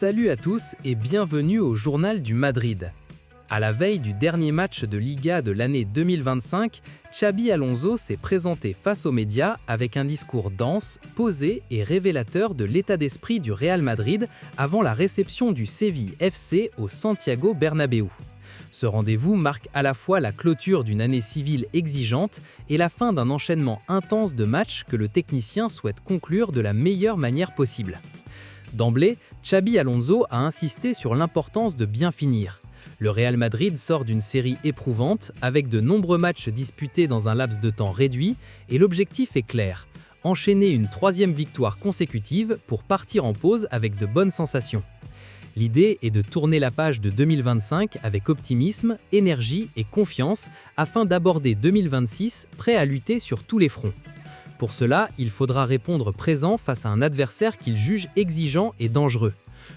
Salut à tous et bienvenue au Journal du Madrid. À la veille du dernier match de Liga de l'année 2025, Xabi Alonso s'est présenté face aux médias avec un discours dense, posé et révélateur de l'état d'esprit du Real Madrid avant la réception du Séville FC au Santiago Bernabéu. Ce rendez-vous marque à la fois la clôture d'une année civile exigeante et la fin d'un enchaînement intense de matchs que le technicien souhaite conclure de la meilleure manière possible. D'emblée, Xabi Alonso a insisté sur l'importance de bien finir. Le Real Madrid sort d'une série éprouvante avec de nombreux matchs disputés dans un laps de temps réduit et l'objectif est clair, enchaîner une troisième victoire consécutive pour partir en pause avec de bonnes sensations. L'idée est de tourner la page de 2025 avec optimisme, énergie et confiance afin d'aborder 2026 prêt à lutter sur tous les fronts. Pour cela, il faudra répondre présent face à un adversaire qu'il juge exigeant et dangereux.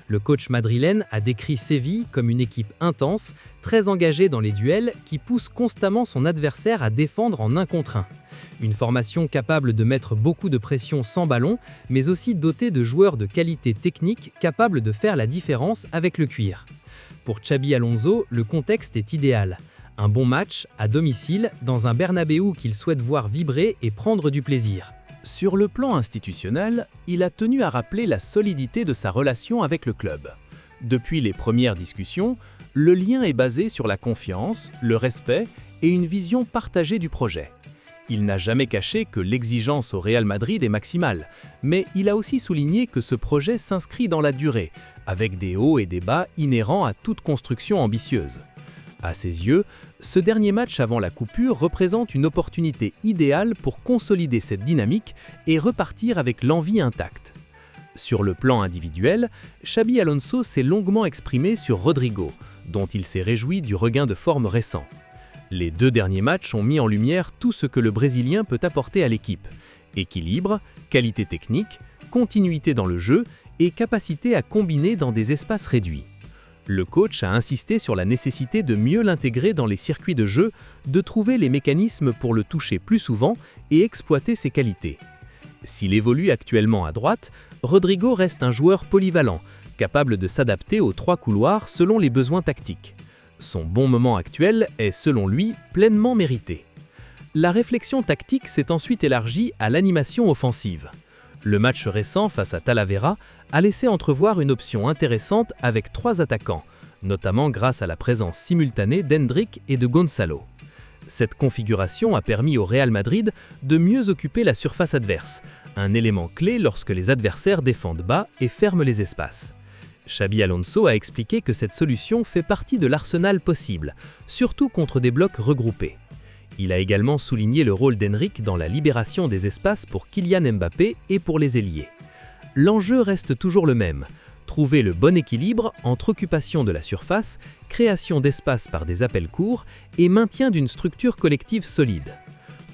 Le coach madrilène a décrit Séville comme une équipe intense, très engagée dans les duels, qui pousse constamment son adversaire à défendre en 1 contre 1. Une formation capable de mettre beaucoup de pression sans ballon, mais aussi dotée de joueurs de qualité technique capables de faire la différence avec le cuir. Pour Xabi Alonso, le contexte est idéal. Un bon match, à domicile, dans un Bernabéu qu'il souhaite voir vibrer et prendre du plaisir. Sur le plan institutionnel, il a tenu à rappeler la solidité de sa relation avec le club. Depuis les premières discussions, le lien est basé sur la confiance, le respect et une vision partagée du projet. Il n'a jamais caché que l'exigence au Real Madrid est maximale, mais il a aussi souligné que ce projet s'inscrit dans la durée, avec des hauts et des bas inhérents à toute construction ambitieuse. À ses yeux, ce dernier match avant la coupure représente une opportunité idéale pour consolider cette dynamique et repartir avec l'envie intacte. Sur le plan individuel, Xabi Alonso s'est longuement exprimé sur Rodrigo, dont il s'est réjoui du regain de forme récent. Les 2 derniers matchs ont mis en lumière tout ce que le Brésilien peut apporter à l'équipe: équilibre, qualité technique, continuité dans le jeu et capacité à combiner dans des espaces réduits. Le coach a insisté sur la nécessité de mieux l'intégrer dans les circuits de jeu, de trouver les mécanismes pour le toucher plus souvent et exploiter ses qualités. S'il évolue actuellement à droite, Rodrigo reste un joueur polyvalent, capable de s'adapter aux 3 couloirs selon les besoins tactiques. Son bon moment actuel est, selon lui, pleinement mérité. La réflexion tactique s'est ensuite élargie à l'animation offensive. Le match récent face à Talavera a laissé entrevoir une option intéressante avec 3 attaquants, notamment grâce à la présence simultanée d'Hendrick et de Gonzalo. Cette configuration a permis au Real Madrid de mieux occuper la surface adverse, un élément clé lorsque les adversaires défendent bas et ferment les espaces. Xabi Alonso a expliqué que cette solution fait partie de l'arsenal possible, surtout contre des blocs regroupés. Il a également souligné le rôle d'Hendrick dans la libération des espaces pour Kylian Mbappé et pour les ailiers. L'enjeu reste toujours le même: trouver le bon équilibre entre occupation de la surface, création d'espace par des appels courts et maintien d'une structure collective solide.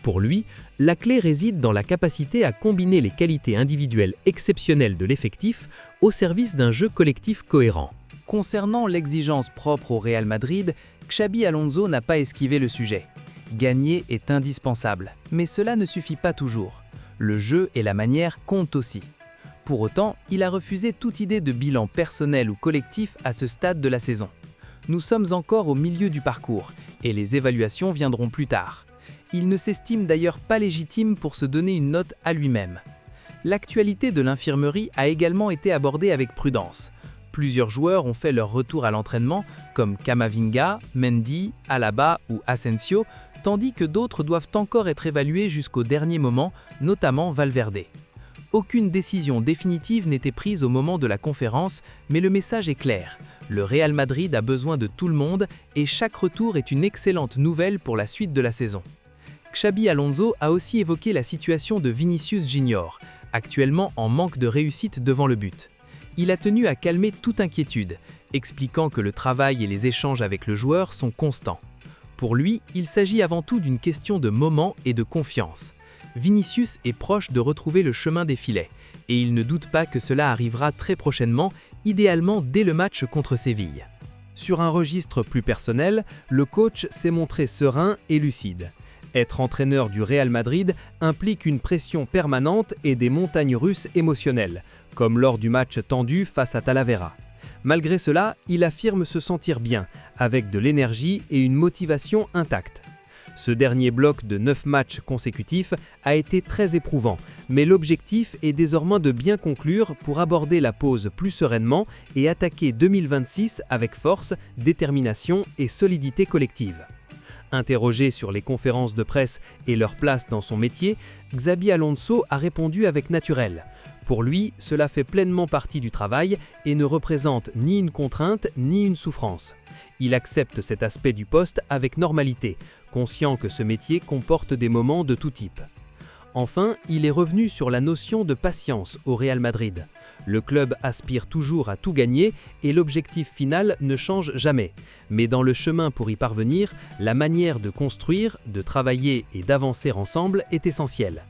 Pour lui, la clé réside dans la capacité à combiner les qualités individuelles exceptionnelles de l'effectif au service d'un jeu collectif cohérent. Concernant l'exigence propre au Real Madrid, Xabi Alonso n'a pas esquivé le sujet. Gagner est indispensable, mais cela ne suffit pas toujours. Le jeu et la manière comptent aussi. Pour autant, il a refusé toute idée de bilan personnel ou collectif à ce stade de la saison. Nous sommes encore au milieu du parcours, et les évaluations viendront plus tard. Il ne s'estime d'ailleurs pas légitime pour se donner une note à lui-même. L'actualité de l'infirmerie a également été abordée avec prudence. Plusieurs joueurs ont fait leur retour à l'entraînement, comme Camavinga, Mendy, Alaba ou Asensio, tandis que d'autres doivent encore être évalués jusqu'au dernier moment, notamment Valverde. Aucune décision définitive n'était prise au moment de la conférence, mais le message est clair. Le Real Madrid a besoin de tout le monde et chaque retour est une excellente nouvelle pour la suite de la saison. Xabi Alonso a aussi évoqué la situation de Vinicius Junior, actuellement en manque de réussite devant le but. Il a tenu à calmer toute inquiétude, expliquant que le travail et les échanges avec le joueur sont constants. Pour lui, il s'agit avant tout d'une question de moment et de confiance. Vinicius est proche de retrouver le chemin des filets, et il ne doute pas que cela arrivera très prochainement, idéalement dès le match contre Séville. Sur un registre plus personnel, le coach s'est montré serein et lucide. Être entraîneur du Real Madrid implique une pression permanente et des montagnes russes émotionnelles, comme lors du match tendu face à Talavera. Malgré cela, il affirme se sentir bien, avec de l'énergie et une motivation intacte. Ce dernier bloc de 9 matchs consécutifs a été très éprouvant, mais l'objectif est désormais de bien conclure pour aborder la pause plus sereinement et attaquer 2026 avec force, détermination et solidité collective. Interrogé sur les conférences de presse et leur place dans son métier, Xabi Alonso a répondu avec naturel. Pour lui, cela fait pleinement partie du travail et ne représente ni une contrainte ni une souffrance. Il accepte cet aspect du poste avec normalité, conscient que ce métier comporte des moments de tout type. Enfin, il est revenu sur la notion de patience au Real Madrid. Le club aspire toujours à tout gagner et l'objectif final ne change jamais. Mais dans le chemin pour y parvenir, la manière de construire, de travailler et d'avancer ensemble est essentielle.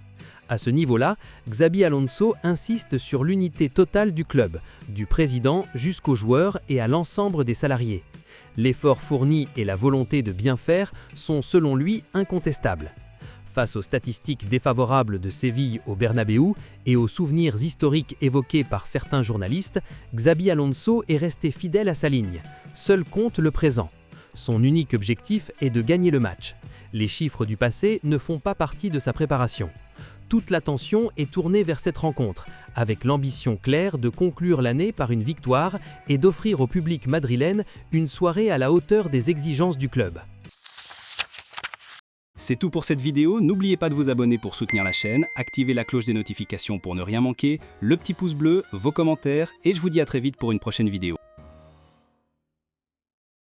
À ce niveau-là, Xabi Alonso insiste sur l'unité totale du club, du président jusqu'aux joueurs et à l'ensemble des salariés. L'effort fourni et la volonté de bien faire sont selon lui incontestables. Face aux statistiques défavorables de Séville au Bernabéu et aux souvenirs historiques évoqués par certains journalistes, Xabi Alonso est resté fidèle à sa ligne. Seul compte le présent. Son unique objectif est de gagner le match. Les chiffres du passé ne font pas partie de sa préparation. Toute l'attention est tournée vers cette rencontre, avec l'ambition claire de conclure l'année par une victoire et d'offrir au public madrilène une soirée à la hauteur des exigences du club. C'est tout pour cette vidéo, n'oubliez pas de vous abonner pour soutenir la chaîne, activer la cloche des notifications pour ne rien manquer, le petit pouce bleu, vos commentaires et je vous dis à très vite pour une prochaine vidéo.